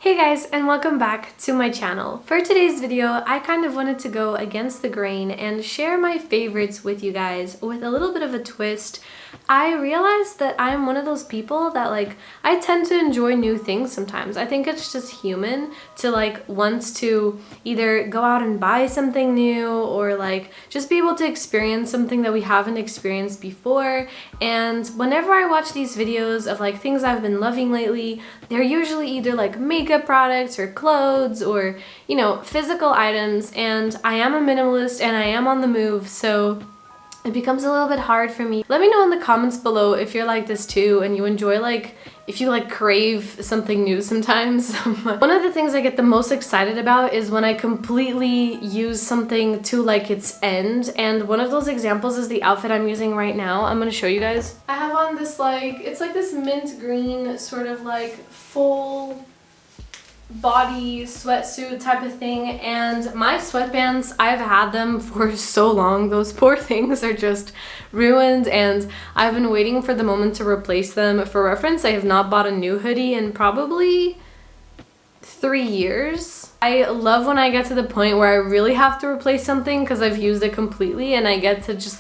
Hey guys, and welcome back to my channel. For today's video, I kind of wanted to go against the grain and share my favorites with you guys with a little bit of a twist. I realized that I'm one of those people that I tend to enjoy new things sometimes. I think it's just human to want to either go out and buy something new or just be able to experience something that we haven't experienced before. And whenever I watch these videos of things I've been loving lately, they're usually either makeup products or clothes or, physical items. And I am a minimalist and I am on the move, so it becomes a little bit hard for me. Let me know in the comments below if you're like this too and you enjoy if you crave something new sometimes. One of the things I get the most excited about is when I completely use something to its end, and one of those examples is the outfit I'm using right now. I'm gonna show you guys. I have on this it's this mint green sort of full body sweatsuit type of thing, and my sweatbands, I've had them for so long. Those poor things are just ruined and I've been waiting for the moment to replace them. For reference, I have not bought a new hoodie in probably 3 years. I love when I get to the point where I really have to replace something because I've used it completely and I get to just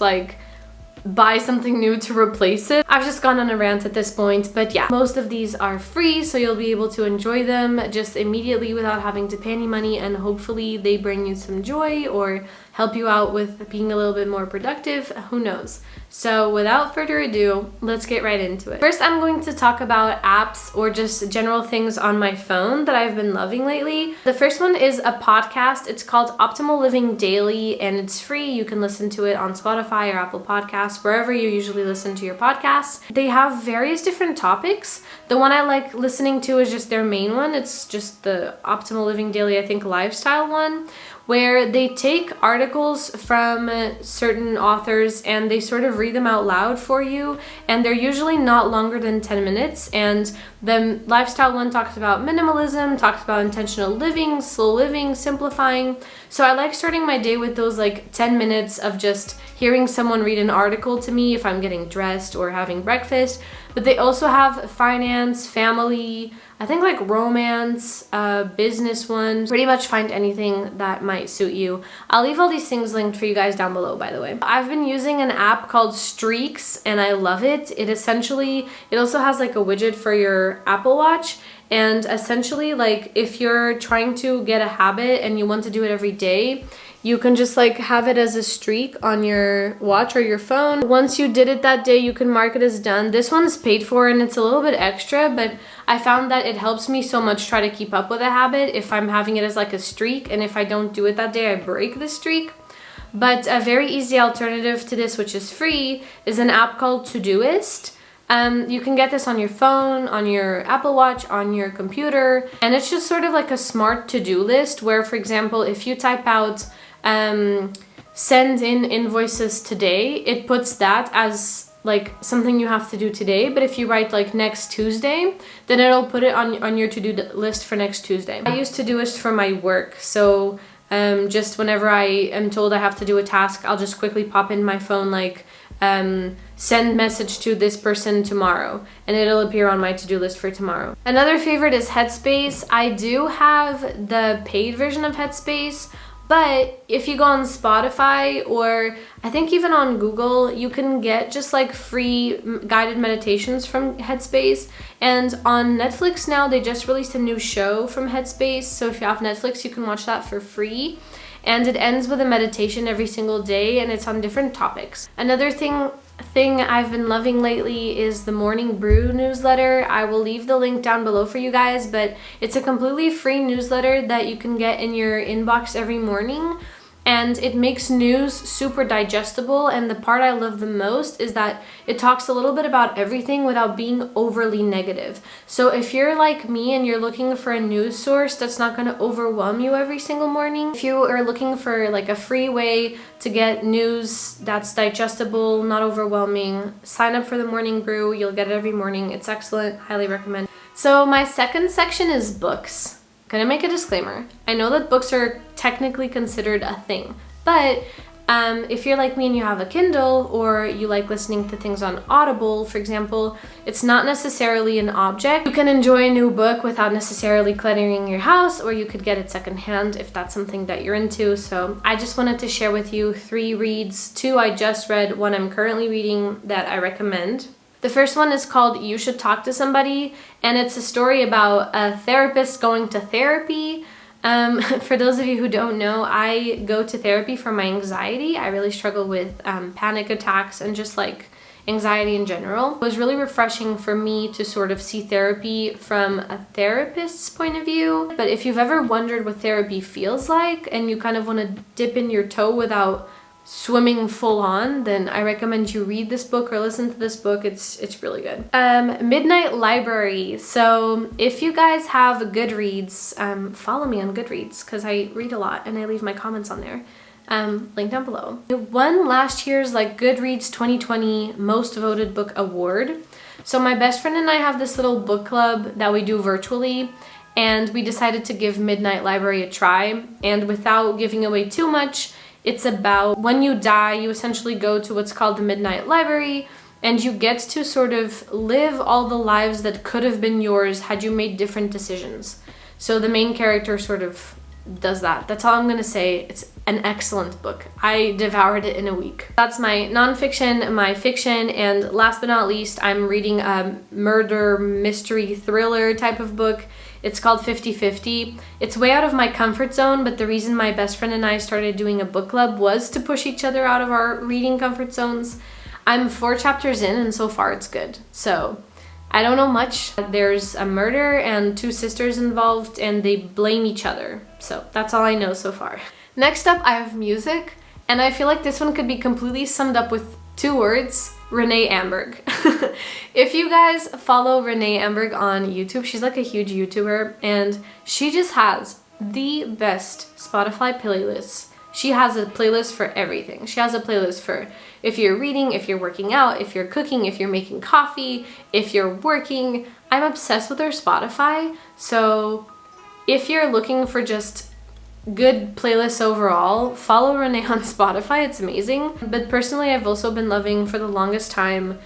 buy something new to replace it. I've just gone on a rant at this point, but yeah, most of these are free, so you'll be able to enjoy them just immediately without having to pay any money, and hopefully they bring you some joy or help you out with being a little bit more productive. Who knows? So without further ado, let's get right into it. First, I'm going to talk about apps or just general things on my phone that I've been loving lately. The first one is a podcast. It's called Optimal Living Daily and it's free. You can listen to it on Spotify or Apple Podcasts, wherever you usually listen to your podcasts. They have various different topics. The one I like listening to is just their main one. It's just the Optimal Living Daily, I think, lifestyle one, where they take articles from certain authors and they sort of read them out loud for you, and they're usually not longer than 10 minutes. And the lifestyle one talks about minimalism, talks about intentional living, slow living, simplifying. So I like starting my day with those 10 minutes of just hearing someone read an article to me if I'm getting dressed or having breakfast. But they also have finance, family, I think romance, business ones. Pretty much find anything that might suit you. I'll leave all these things linked for you guys down below, by the way. I've been using an app called Streaks and I love it. It also has a widget for your Apple Watch. And essentially, if you're trying to get a habit and you want to do it every day, you can just have it as a streak on your watch or your phone. Once you did it that day, you can mark it as done. This one's paid for and it's a little bit extra, but I found that it helps me so much try to keep up with a habit if I'm having it as a streak, and if I don't do it that day, I break the streak. But a very easy alternative to this, which is free, is an app called Todoist. You can get this on your phone, on your Apple Watch, on your computer, and it's just sort of a smart to-do list where, for example, if you type out send in invoices today, it puts that as something you have to do today. But if you write next Tuesday, then it'll put it on your to-do list for next Tuesday. I use Todoist for my work, so just whenever I am told I have to do a task, I'll just quickly pop in my phone send message to this person tomorrow, and it'll appear on my to-do list for tomorrow. Another favorite is Headspace. I do have the paid version of Headspace, but if you go on Spotify or I think even on Google, you can get just free guided meditations from Headspace. And on Netflix now, they just released a new show from Headspace. So if you have Netflix, you can watch that for free. And it ends with a meditation every single day, and it's on different topics. Another thing I've been loving lately is the Morning Brew newsletter. I will leave the link down below for you guys, but it's a completely free newsletter that you can get in your inbox every morning. And it makes news super digestible, and the part I love the most is that it talks a little bit about everything without being overly negative. So if you're like me and you're looking for a news source that's not going to overwhelm you every single morning, if you are looking for a free way to get news that's digestible, not overwhelming, sign up for the Morning Brew. You'll get it every morning. It's excellent. Highly recommend. So my second section is books. Gonna make a disclaimer. I know that books are technically considered a thing, but If you're like me and you have a Kindle, or you like listening to things on Audible, for example, it's not necessarily an object. You can enjoy a new book without necessarily cluttering your house, or you could get it secondhand if that's something that you're into. So I just wanted to share with you 3 reads, 2 I just read, 1 I'm currently reading that I recommend. The first one is called You Should Talk to Somebody, and it's a story about a therapist going to therapy. For those of you who don't know, I go to therapy for my anxiety. I really struggle with panic attacks and just like anxiety in general. It was really refreshing for me to sort of see therapy from a therapist's point of view. But if you've ever wondered what therapy feels like and you kind of want to dip in your toe without swimming full on, then I recommend you read this book or listen to this book. It's really good. Midnight Library. So if you guys have Goodreads, follow me on Goodreads because I read a lot and I leave my comments on there. Link down below. It won last year's like Goodreads 2020 Most Voted Book Award. So my best friend and I have this little book club that we do virtually, and we decided to give Midnight Library a try. And without giving away too much, it's about when you die, you essentially go to what's called the Midnight Library, and you get to sort of live all the lives that could have been yours had you made different decisions. So the main character sort of does that. That's all I'm gonna say. It's an excellent book. I devoured it in a week. That's my nonfiction, my fiction, and last but not least, I'm reading a murder mystery thriller type of book. It's called 50/50. It's way out of my comfort zone, but the reason my best friend and I started doing a book club was to push each other out of our reading comfort zones. I'm 4 chapters in and so far it's good. So I don't know much. There's a murder and 2 sisters involved and they blame each other. So that's all I know so far. Next up, I have music, and I feel like this one could be completely summed up with 2 words: Renee Amberg. If you guys follow Renee Amberg on YouTube, she's like a huge YouTuber and she just has the best Spotify playlists. She has a playlist for everything. She has a playlist for if you're reading, if you're working out, if you're cooking, if you're making coffee, if you're working. I'm obsessed with her Spotify. So if you're looking for just good playlists overall, follow Renee on Spotify. It's amazing. But personally, I've also been loving for the longest time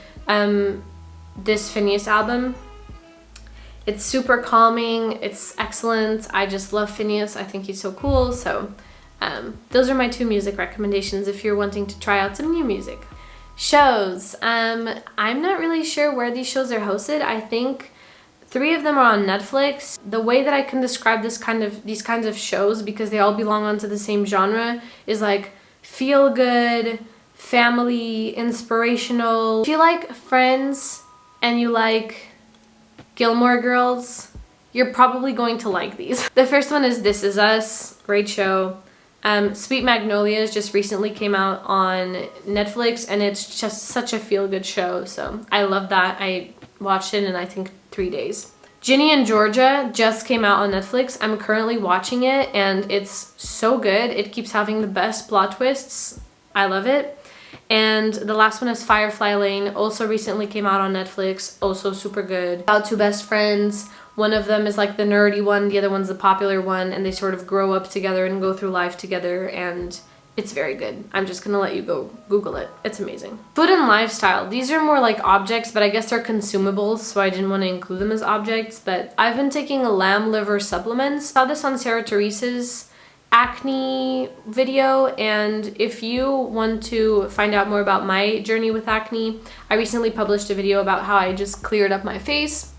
this Phineas album. It's super calming. It's excellent. I just love Phineas. I think he's so cool. So those are my 2 music recommendations if you're wanting to try out some new music. Shows. I'm not really sure where these shows are hosted. I think 3 of them are on Netflix. The way that I can describe these kinds of shows, because they all belong onto the same genre, is like feel good, family, inspirational. If you like Friends and you like Gilmore Girls, you're probably going to like these. The first one is This Is Us, great show. Sweet Magnolias just recently came out on Netflix and it's just such a feel-good show, so I love that. I watched it in I think 3 days. Ginny Georgia just came out on Netflix. I'm currently watching it and it's so good. It keeps having the best plot twists. I love it. And the last one is Firefly Lane, also recently came out on Netflix, also super good. About 2 best friends. One of them is like the nerdy one, the other one's the popular one, and they sort of grow up together and go through life together, and it's very good. I'm just gonna let you go Google it. It's amazing. Food and lifestyle. These are more like objects, but I guess they're consumables, so I didn't want to include them as objects, but I've been taking lamb liver supplements. Saw this on Sarah Teresa's acne video, and if you want to find out more about my journey with acne, I recently published a video about how I just cleared up my face.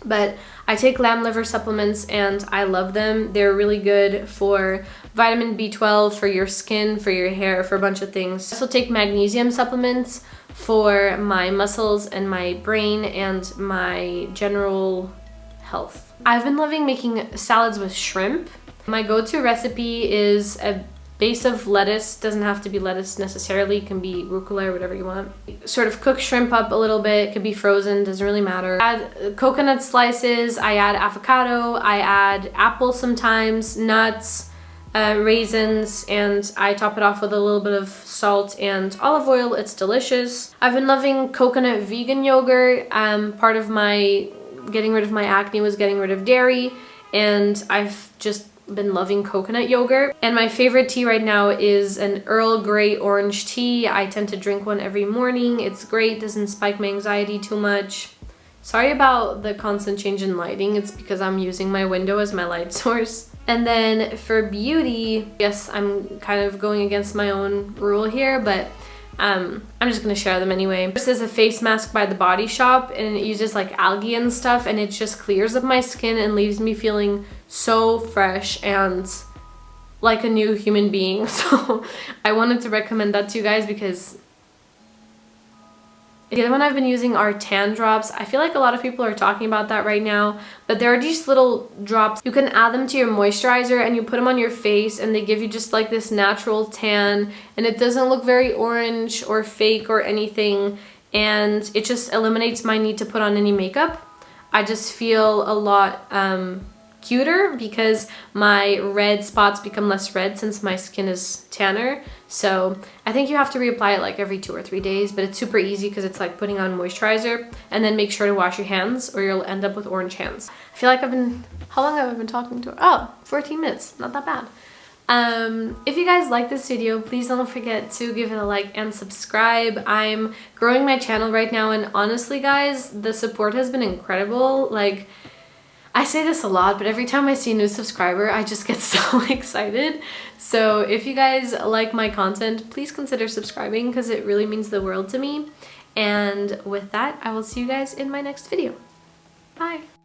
But I take lamb liver supplements and I love them. They're really good for vitamin B12, for your skin, for your hair, for a bunch of things. I also take magnesium supplements for my muscles and my brain and my general health. I've been loving making salads with shrimp. My go-to recipe is a base of lettuce. Doesn't have to be lettuce necessarily, it can be rucola or whatever you want. Sort of cook shrimp up a little bit, it could be frozen, doesn't really matter. Add coconut slices, I add avocado, I add apple sometimes, nuts, raisins, and I top it off with a little bit of salt and olive oil. It's delicious. I've been loving coconut vegan yogurt. Part of my getting rid of my acne was getting rid of dairy, and I've just been loving coconut yogurt. And my favorite tea right now is an Earl Grey orange tea. I tend to drink one every morning. It's great, doesn't spike my anxiety too much. Sorry about the constant change in lighting. It's because I'm using my window as my light source. And then for beauty, yes, I'm kind of going against my own rule here, but I'm just gonna share them anyway. This is a face mask by The Body Shop, and it uses like algae and stuff, and it just clears up my skin and leaves me feeling so fresh and like a new human being. So I wanted to recommend that to you guys because the other one I've been using are tan drops. I feel like a lot of people are talking about that right now, but there are these little drops. You can add them to your moisturizer and you put them on your face and they give you just like this natural tan, and it doesn't look very orange or fake or anything, and it just eliminates my need to put on any makeup. I just feel a lot cuter because my red spots become less red since my skin is tanner. So I think you have to reapply it like every 2 or 3 days, but it's super easy because it's like putting on moisturizer, and then make sure to wash your hands or you'll end up with orange hands. I feel like how long have I been talking to her? Oh, 14 minutes, not that bad. If you guys like this video, please don't forget to give it a like and subscribe. I'm growing my channel right now, and honestly guys, the support has been incredible. Like, I say this a lot, but every time I see a new subscriber, I just get so excited. So if you guys like my content, please consider subscribing because it really means the world to me. And with that, I will see you guys in my next video. Bye!